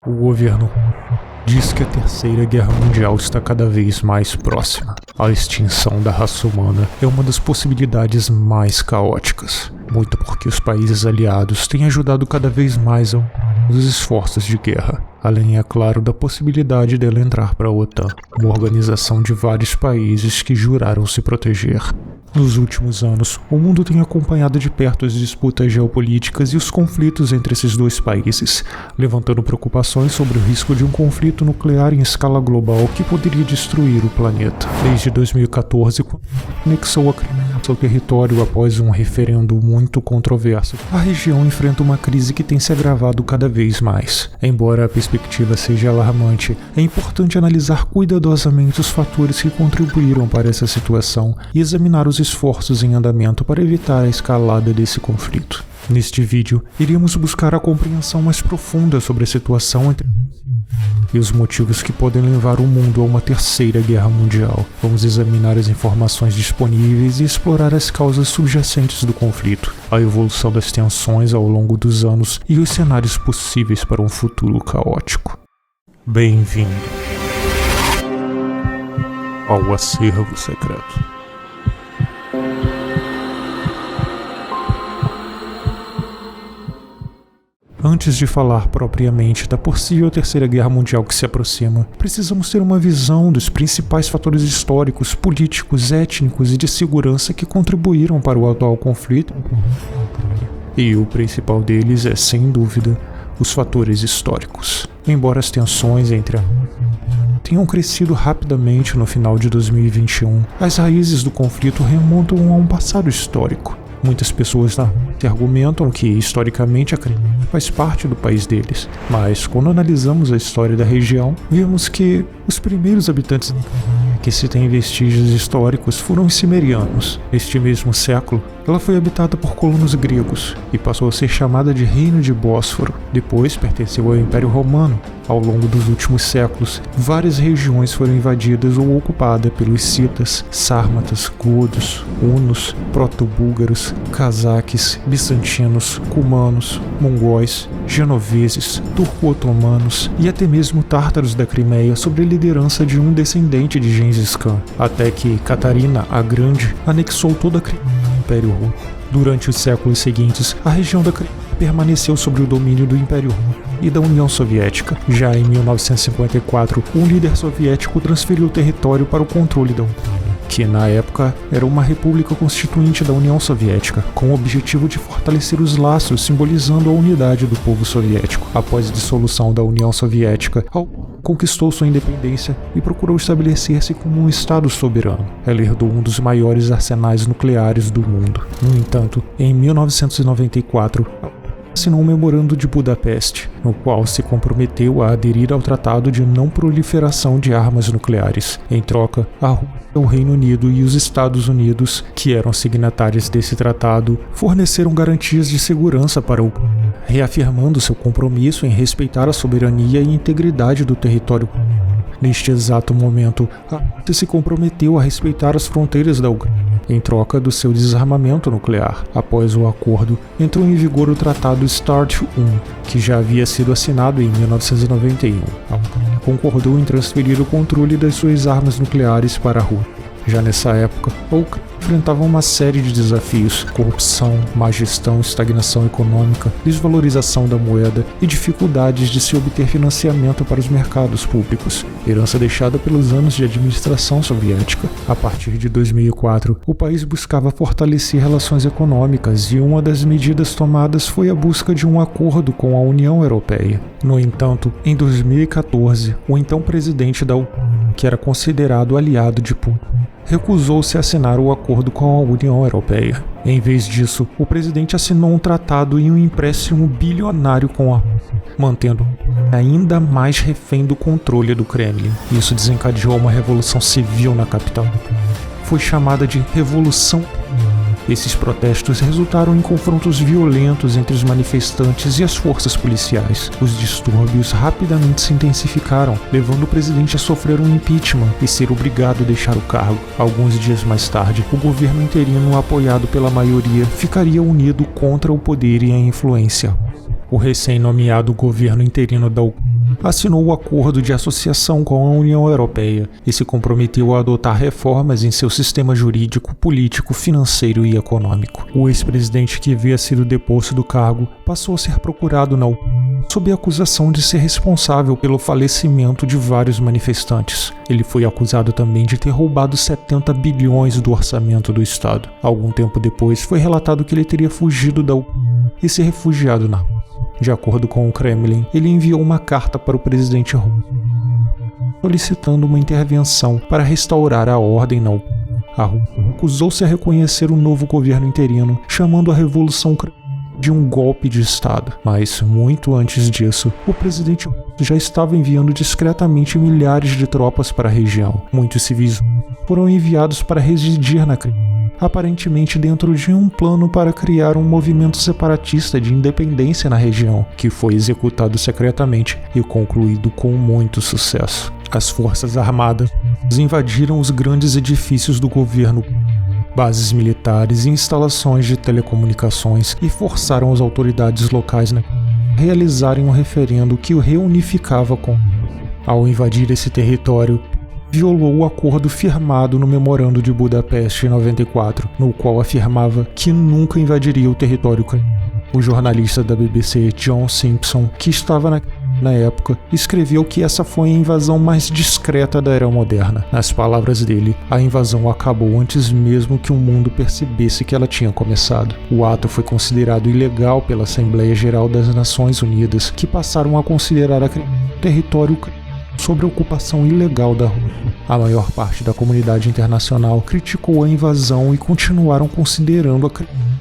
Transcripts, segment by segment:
O governo diz que a Terceira Guerra Mundial está cada vez mais próxima. A extinção da raça humana é uma das possibilidades mais caóticas, muito porque os países aliados têm ajudado cada vez mais os esforços de guerra, além, é claro, da possibilidade dela entrar para a OTAN, uma organização de vários países que juraram se proteger. Nos últimos anos, o mundo tem acompanhado de perto as disputas geopolíticas e os conflitos entre esses dois países, levantando preocupações sobre o risco de um conflito nuclear em escala global que poderia destruir o planeta. Desde 2014, quando anexou a Crimeia ao seu território após um referendo muito controverso, a região enfrenta uma crise que tem se agravado cada vez mais. Embora a perspectiva seja alarmante, é importante analisar cuidadosamente os fatores que contribuíram para essa situação e examinar os esforços em andamento para evitar a escalada desse conflito. Neste vídeo, iremos buscar a compreensão mais profunda sobre a situação entre e os motivos que podem levar o mundo a uma terceira guerra mundial. Vamos examinar as informações disponíveis e explorar as causas subjacentes do conflito, a evolução das tensões ao longo dos anos e os cenários possíveis para um futuro caótico. Bem-vindo ao Acervo Secreto. Antes de falar propriamente da possível Terceira Guerra Mundial que se aproxima, precisamos ter uma visão dos principais fatores históricos, políticos, étnicos e de segurança que contribuíram para o atual conflito. E o principal deles é, sem dúvida, os fatores históricos. Embora as tensões entre tenham crescido rapidamente no final de 2021, as raízes do conflito remontam a um passado histórico. Muitas pessoas argumentam que, historicamente, a Crimeia faz parte do país deles, mas quando analisamos a história da região, vemos que os primeiros habitantes que se tem vestígios históricos foram os cimerianos. Neste mesmo século, ela foi habitada por colonos gregos e passou a ser chamada de Reino de Bósforo. Depois pertenceu ao Império Romano. Ao longo dos últimos séculos, várias regiões foram invadidas ou ocupadas pelos citas, sármatas, godos, hunos, proto-búlgaros, cazaques, bizantinos, cumanos, mongóis, genoveses, turco-otomanos e até mesmo tártaros da Crimeia sob a liderança de um descendente de Gengis Khan, até que Catarina a Grande anexou toda a Crimeia ao Império Russo. Durante os séculos seguintes, a região da Crimeia permaneceu sob o domínio do Império Russo e da União Soviética. Já em 1954, um líder soviético transferiu o território para o controle da Ucrânia, que na época era uma república constituinte da União Soviética, com o objetivo de fortalecer os laços, simbolizando a unidade do povo soviético. Após a dissolução da União Soviética, conquistou sua independência e procurou estabelecer-se como um Estado soberano. Ela herdou um dos maiores arsenais nucleares do mundo. No entanto, em 1994, assinou um memorando de Budapeste, no qual se comprometeu a aderir ao Tratado de Não Proliferação de Armas Nucleares. Em troca, a Rússia, o Reino Unido e os Estados Unidos, que eram signatários desse tratado, forneceram garantias de segurança para o Ucrânia, reafirmando seu compromisso em respeitar a soberania e integridade do território. Neste exato momento, a Rússia se comprometeu a respeitar as fronteiras da Ucrânia, em troca do seu desarmamento nuclear. Após o acordo, entrou em vigor o Tratado START I, que já havia sido assinado em 1991. A Ucrânia concordou em transferir o controle das suas armas nucleares para a Rússia. Já nessa época, a Ucrânia enfrentava uma série de desafios: corrupção, má gestão, estagnação econômica, desvalorização da moeda e dificuldades de se obter financiamento para os mercados públicos, herança deixada pelos anos de administração soviética. A partir de 2004, o país buscava fortalecer relações econômicas e uma das medidas tomadas foi a busca de um acordo com a União Europeia. No entanto, em 2014, o então presidente da Ucrânia, que era considerado aliado de Putin, recusou-se a assinar o acordo com a União Europeia. Em vez disso, o presidente assinou um tratado e um empréstimo bilionário com a Rússia, mantendo ainda mais refém do controle do Kremlin. Isso desencadeou uma revolução civil na capital. Foi chamada de Revolução. Esses protestos resultaram em confrontos violentos entre os manifestantes e as forças policiais. Os distúrbios rapidamente se intensificaram, levando o presidente a sofrer um impeachment e ser obrigado a deixar o cargo. Alguns dias mais tarde, o governo interino, apoiado pela maioria, ficaria unido contra o poder e a influência. O recém-nomeado governo interino da Ucrânia assinou o acordo de associação com a União Europeia e se comprometeu a adotar reformas em seu sistema jurídico, político, financeiro e econômico. O ex-presidente, que havia sido deposto do cargo, passou a ser procurado na ONU sob a acusação de ser responsável pelo falecimento de vários manifestantes. Ele foi acusado também de ter roubado 70 bilhões do orçamento do Estado. Algum tempo depois, foi relatado que ele teria fugido da ONU e se refugiado na Rússia. De acordo com o Kremlin, ele enviou uma carta para o presidente russo, solicitando uma intervenção para restaurar a ordem na Ucrânia. A Rússia recusou-se a reconhecer o novo governo interino, chamando a Revolução Ucraniana de um golpe de Estado. Mas, muito antes disso, o presidente russo já estava enviando discretamente milhares de tropas para a região. Muitos civis foram enviados para residir na Crimeia, aparentemente dentro de um plano para criar um movimento separatista de independência na região, que foi executado secretamente e concluído com muito sucesso. As forças armadas invadiram os grandes edifícios do governo, bases militares e instalações de telecomunicações e forçaram as autoridades locais a realizarem um referendo que o reunificava com. Ao invadir esse território, violou o acordo firmado no Memorando de Budapeste em 94, no qual afirmava que nunca invadiria o território ucraniano. O jornalista da BBC, John Simpson, que estava na época, escreveu que essa foi a invasão mais discreta da era moderna. Nas palavras dele, a invasão acabou antes mesmo que o mundo percebesse que ela tinha começado. O ato foi considerado ilegal pela Assembleia Geral das Nações Unidas, que passaram a considerar a território ucraniano sobre a ocupação ilegal da Rússia. A maior parte da comunidade internacional criticou a invasão e continuaram considerando o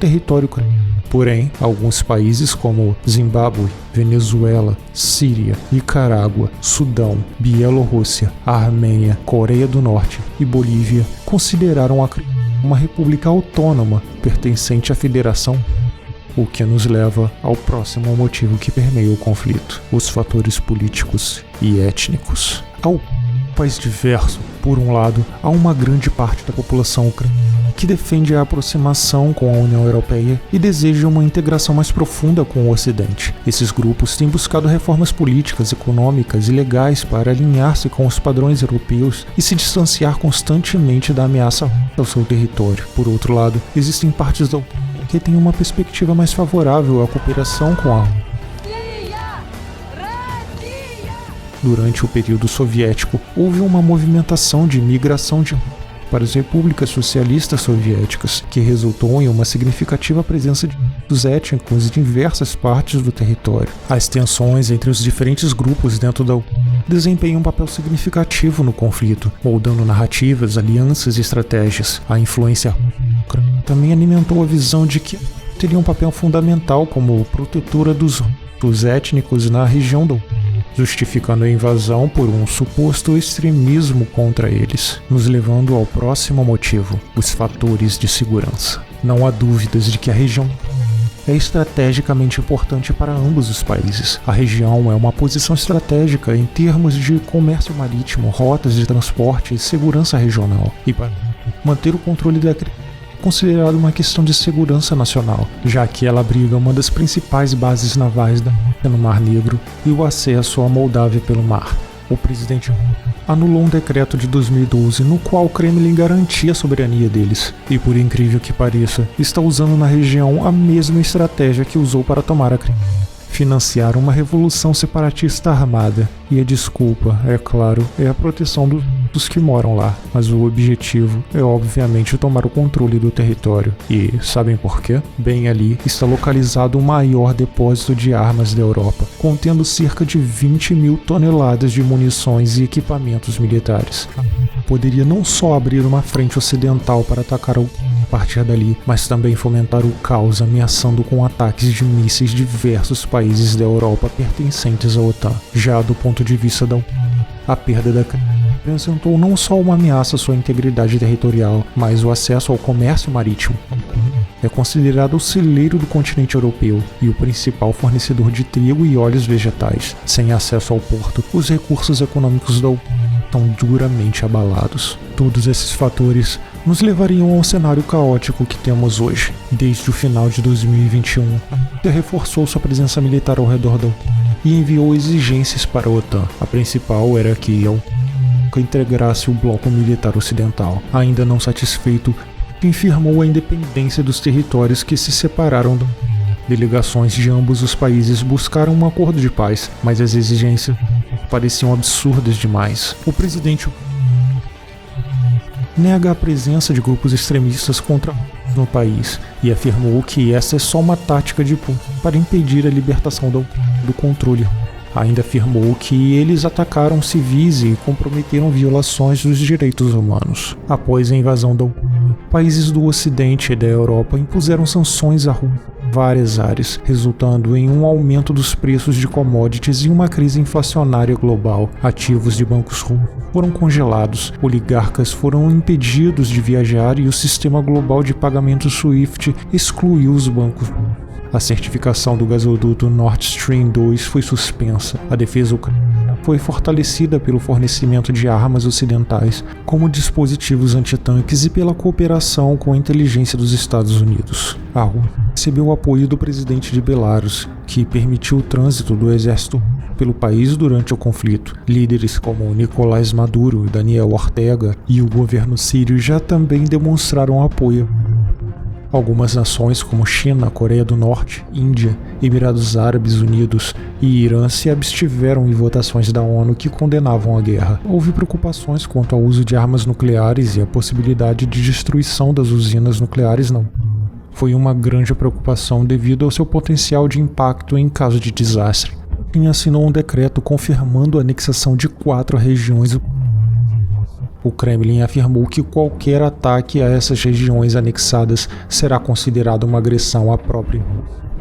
território ucraniano. Porém, alguns países como Zimbábue, Venezuela, Síria, Nicarágua, Sudão, Bielorrússia, Armênia, Coreia do Norte e Bolívia consideraram a Crimeia uma república autônoma pertencente à Federação, o que nos leva ao próximo motivo que permeia o conflito: os fatores políticos e étnicos. Ao país diverso, por um lado, há uma grande parte da população ucraniana que defende a aproximação com a União Europeia e deseja uma integração mais profunda com o Ocidente. Esses grupos têm buscado reformas políticas, econômicas e legais para alinhar-se com os padrões europeus e se distanciar constantemente da ameaça ao seu território. Por outro lado, existem partes da Ucrânia que têm uma perspectiva mais favorável à cooperação com a União. Durante o período soviético, houve uma movimentação de migração para as repúblicas socialistas soviéticas, que resultou em uma significativa presença de grupos étnicos em diversas partes do território. As tensões entre os diferentes grupos dentro da Ucrânia desempenham um papel significativo no conflito, moldando narrativas, alianças e estratégias. A influência ucraniana também alimentou a visão de que teria um papel fundamental como protetora dos étnicos na região da Ucrânia, justificando a invasão por um suposto extremismo contra eles, nos levando ao próximo motivo: os fatores de segurança. Não há dúvidas de que a região é estrategicamente importante para ambos os países. A região é uma posição estratégica em termos de comércio marítimo, rotas de transporte e segurança regional, e para manter o controle da considerado uma questão de segurança nacional, já que ela abriga uma das principais bases navais da Rússia no Mar Negro e o acesso à Moldávia pelo mar. O presidente anulou um decreto de 2012 no qual o Kremlin garantia a soberania deles, e por incrível que pareça, está usando na região a mesma estratégia que usou para tomar a Crimeia: financiar uma revolução separatista armada. E a desculpa, é claro, é a proteção dos que moram lá, mas o objetivo é obviamente tomar o controle do território. E sabem por quê? Bem ali está localizado o maior depósito de armas da Europa, contendo cerca de 20 mil toneladas de munições e equipamentos militares. Poderia não só abrir uma frente ocidental para atacar a partir dali, mas também fomentar o caos, ameaçando com ataques de mísseis diversos países da Europa pertencentes à OTAN. Já do ponto de vista da a perda da Crimeia representou não só uma ameaça à sua integridade territorial, mas o acesso ao comércio marítimo. É considerado o celeiro do continente europeu e o principal fornecedor de trigo e óleos vegetais. Sem acesso ao porto, os recursos econômicos da Ucrânia estão duramente abalados. Todos esses fatores nos levariam ao cenário caótico que temos hoje. Desde o final de 2021, a Rússia reforçou sua presença militar ao redor da Ucrânia, e enviou exigências para a OTAN. A principal era que a OTAN integrasse o bloco militar ocidental. Ainda não satisfeito, afirmou a independência dos territórios que se separaram do Delegações de ambos os países buscaram um acordo de paz, mas as exigências pareciam absurdas demais. O presidente nega a presença de grupos extremistas contra no país e afirmou que essa é só uma tática de para impedir a libertação do controle. Ainda afirmou que eles atacaram civis e comprometeram violações dos direitos humanos. Após a invasão da países do Ocidente e da Europa impuseram sanções a várias áreas, resultando em um aumento dos preços de commodities e uma crise inflacionária global. Ativos de bancos foram congelados, oligarcas foram impedidos de viajar e o sistema global de pagamento SWIFT excluiu os bancos. A certificação do gasoduto Nord Stream 2 foi suspensa. A defesa ucraniana foi fortalecida pelo fornecimento de armas ocidentais, como dispositivos antitanques e pela cooperação com a inteligência dos Estados Unidos. A Rússia recebeu o apoio do presidente de Belarus, que permitiu o trânsito do exército pelo país durante o conflito. Líderes como Nicolás Maduro, Daniel Ortega e o governo sírio já também demonstraram apoio. Algumas nações como China, Coreia do Norte, Índia, Emirados Árabes Unidos e Irã se abstiveram em votações da ONU que condenavam a guerra. Houve preocupações quanto ao uso de armas nucleares e a possibilidade de destruição das usinas nucleares não. Foi uma grande preocupação devido ao seu potencial de impacto em caso de desastre. Putin assinou um decreto confirmando a anexação de 4 regiões. O Kremlin afirmou que qualquer ataque a essas regiões anexadas será considerado uma agressão à própria.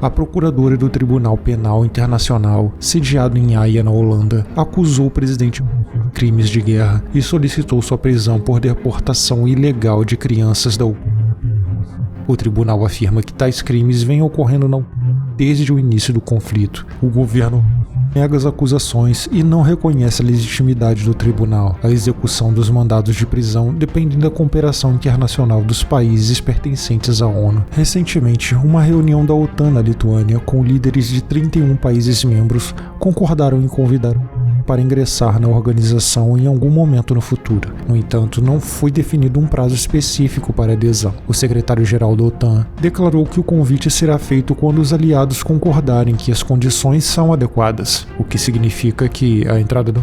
A procuradora do Tribunal Penal Internacional, sediado em Haia, na Holanda, acusou o presidente de crimes de guerra e solicitou sua prisão por deportação ilegal de crianças da Ucrânia. O tribunal afirma que tais crimes vêm ocorrendo na Ucrânia desde o início do conflito. O governo nega as acusações e não reconhece a legitimidade do tribunal. A execução dos mandados de prisão depende da cooperação internacional dos países pertencentes à ONU. Recentemente, uma reunião da OTAN na Lituânia com líderes de 31 países membros concordaram em convidar para ingressar na organização em algum momento no futuro. No entanto, não foi definido um prazo específico para adesão. O secretário-geral da OTAN declarou que o convite será feito quando os aliados concordarem que as condições são adequadas, o que significa que a entrada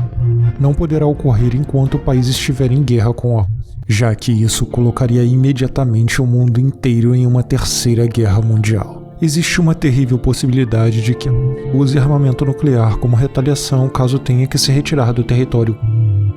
não poderá ocorrer enquanto o país estiver em guerra com a Rússia, já que isso colocaria imediatamente o mundo inteiro em uma terceira guerra mundial. Existe uma terrível possibilidade de que use armamento nuclear como retaliação caso tenha que se retirar do território.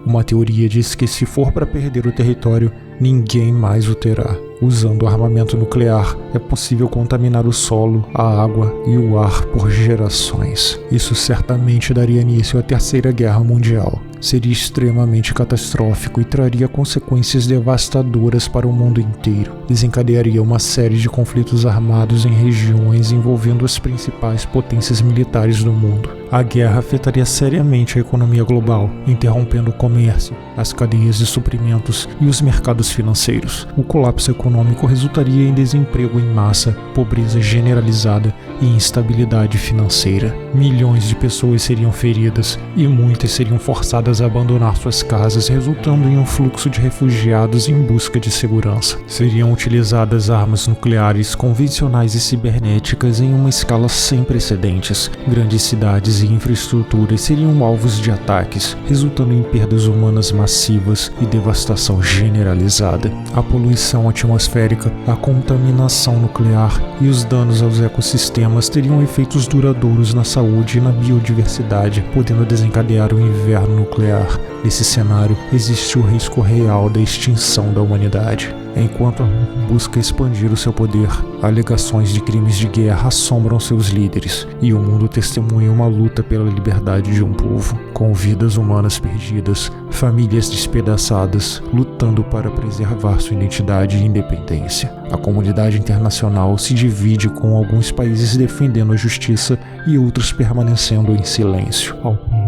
Uma teoria diz que se for para perder o território, ninguém mais o terá. Usando armamento nuclear, é possível contaminar o solo, a água e o ar por gerações. Isso certamente daria início à Terceira Guerra Mundial. Seria extremamente catastrófico e traria consequências devastadoras para o mundo inteiro. Desencadearia uma série de conflitos armados em regiões envolvendo as principais potências militares do mundo. A guerra afetaria seriamente a economia global, interrompendo o comércio, as cadeias de suprimentos e os mercados financeiros. O colapso econômico resultaria em desemprego em massa, pobreza generalizada e instabilidade financeira. Milhões de pessoas seriam feridas e muitas seriam forçadas a abandonar suas casas, resultando em um fluxo de refugiados em busca de segurança. Seriam utilizadas armas nucleares, convencionais e cibernéticas em uma escala sem precedentes. Grandes cidades e infraestruturas seriam alvos de ataques, resultando em perdas humanas massivas e devastação generalizada. A poluição atmosférica, a contaminação nuclear e os danos aos ecossistemas teriam efeitos duradouros na saúde e na biodiversidade, podendo desencadear o inverno nuclear. Nesse cenário, existe o risco real da extinção da humanidade. Enquanto busca expandir o seu poder, alegações de crimes de guerra assombram seus líderes, e o mundo testemunha uma luta pela liberdade de um povo, com vidas humanas perdidas, famílias despedaçadas, lutando para preservar sua identidade e independência. A comunidade internacional se divide, com alguns países defendendo a justiça e outros permanecendo em silêncio.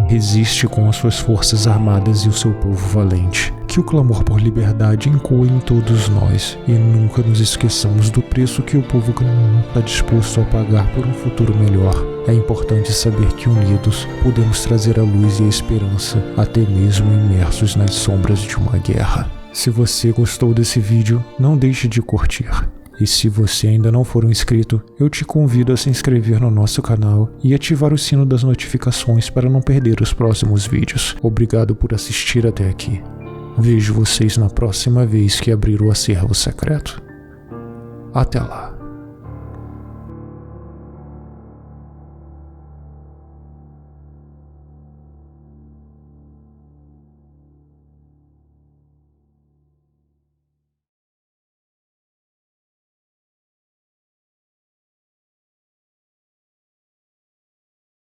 Resiste com as suas forças armadas e o seu povo valente. Que o clamor por liberdade ecoe em todos nós e nunca nos esqueçamos do preço que o povo ucraniano está disposto a pagar por um futuro melhor. É importante saber que unidos podemos trazer a luz e a esperança, até mesmo imersos nas sombras de uma guerra. Se você gostou desse vídeo, não deixe de curtir. E se você ainda não for um inscrito, eu te convido a se inscrever no nosso canal e ativar o sino das notificações para não perder os próximos vídeos. Obrigado por assistir até aqui. Vejo vocês na próxima vez que abrir o acervo secreto. Até lá.